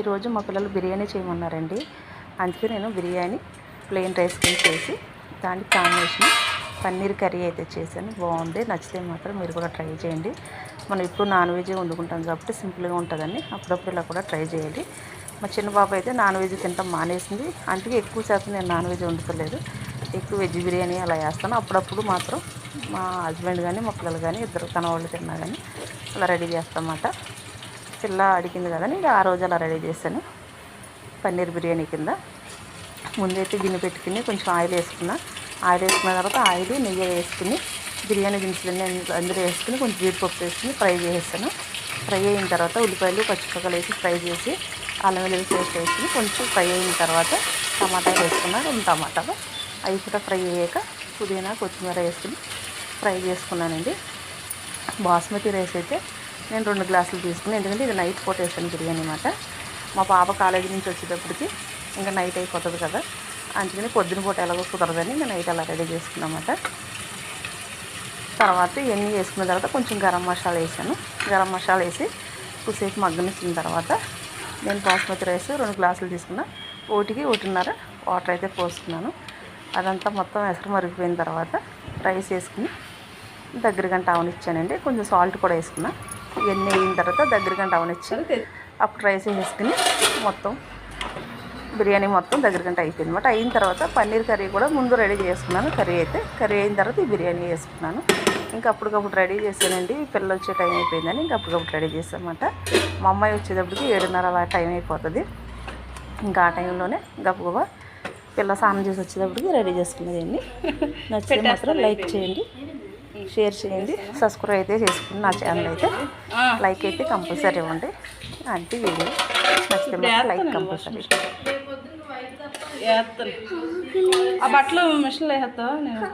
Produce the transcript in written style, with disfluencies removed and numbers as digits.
ఈరోజు మా పిల్లలు బిర్యానీ చేయమన్నారండి. అందుకే నేను బిర్యానీ ప్లెయిన్ రైస్ కింద చేసి దానికి కాంబినేషన్ పన్నీర్ కర్రీ అయితే చేశాను. బాగుంది. నచ్చితే మాత్రం మీరు కూడా ట్రై చేయండి. మనం ఇప్పుడు నాన్ వెజ్ వండుకుంటాం కాబట్టి సింపుల్గా ఉంటుందని అప్పుడప్పుడు ఇలా కూడా ట్రై చేయండి. మా చిన్న పాప అయితే నాన్ వెజ్ తింటాం మానేసింది. అందుకే ఎక్కువ శాతం నేను నాన్ వెజ్ వండుతలేదు. ఎక్కువ వెజ్ బిర్యానీ అలా వేస్తాను. అప్పుడప్పుడు మాత్రం మా హస్బెండ్ కానీ మా పిల్లలు కానీ ఇద్దరు కనవాళ్ళు తిన్నా కానీ అలా రెడీ చేస్తామన్నమాట. పిల్ల అడిగింది కదని ఆ రోజు అలా రెడీ చేశాను. పన్నీర్ బిర్యానీ కింద ముందైతే గిన్నె పెట్టుకుని కొంచెం ఆయిల్ వేసుకున్నా. ఆయిల్ వేసుకున్న తర్వాత ఆయిల్ నెయ్యి వేసుకుని బిర్యానీ దినుసులన్నీ అందులో వేసుకుని కొంచెం జీడిపప్పు వేసుకుని ఫ్రై చేసేస్తాను. ఫ్రై అయిన తర్వాత ఉల్లిపాయలు పచ్చిమిరపకాయలు వేసి ఫ్రై చేసి అల్లం వెల్లుల్లి పేస్ట్ వేసుకుని కొంచెం ఫ్రై అయిన తర్వాత టమాటాలు వేసుకున్నాను. 2 టమాటాలు అవి కూడా ఫ్రై అయ్యాక పుదీనా కొత్తిమీర వేసుకుని ఫ్రై చేసుకున్నానండి. బాస్మతి రైస్ అయితే నేను 2 గ్లాసులు తీసుకున్నాను. ఎందుకంటే ఇది నైట్ పూట వేసాను బిర్యానీ అన్నమాట. మా పాప కాలేజీ నుంచి వచ్చేటప్పటికి ఇంకా నైట్ అయిపోతుంది కదా, అందుకని పొద్దున పూట ఎలాగో కుదరదని నేను నైట్ అలా రెడీ చేసుకున్నమాట. తర్వాత ఇవన్నీ వేసుకున్న తర్వాత కొంచెం గరం మసాలా వేసాను. గరం మసాలా వేసి కొద్దిసేపు మగ్గనిచ్చిన తర్వాత నేను బాస్మతి రైస్ 2 గ్లాసులు తీసుకున్న. 1.5 వాటర్ అయితే పోసుకున్నాను. అదంతా మొత్తం ఎసరు మరిగిపోయిన తర్వాత రైస్ వేసుకుని దగ్గర గంట అవనిచ్చానండి. కొంచెం సాల్ట్ కూడా వేసుకున్నా. ఇవన్నీ అయిన తర్వాత దగ్గర గంట అవనిచ్చాను. అప్పుడు రైస్ వేసుకుని మొత్తం బిర్యానీ మొత్తం దగ్గర గంట అయిపోయింది అనమాట. అయిన తర్వాత పన్నీర్ కర్రీ కూడా ముందు రెడీ చేసుకున్నాను. కర్రీ అయిన తర్వాత ఈ బిర్యానీ వేసుకున్నాను. ఇంకా అప్పటికప్పుడు రెడీ చేశానండి. పిల్లలు వచ్చే టైం అయిపోయిందని ఇంకా అప్పటికప్పుడు రెడీ చేశానమాట. మా అమ్మాయి వచ్చేటప్పటికి 7:30 అలా టైం అయిపోతుంది. ఇంకా ఆ టైంలోనే గబగబా పిల్ల స్నానం చేసి వచ్చేటప్పటికి రెడీ చేసుకునేదండి. నచ్చితే మాత్రం లైక్ చేయండి, షేర్ చేయండి, సబ్స్క్రైబ్ అయితే చేసుకుని నా ఛానల్ అయితే లైక్ అయితే కంపల్సరీ ఇవ్వండి. అంటే వీడియో నచ్చితే మాత్రం లైక్ కంపల్సరీ. ఆ బట్టలు మిషన్లో వేస్తావా? నేను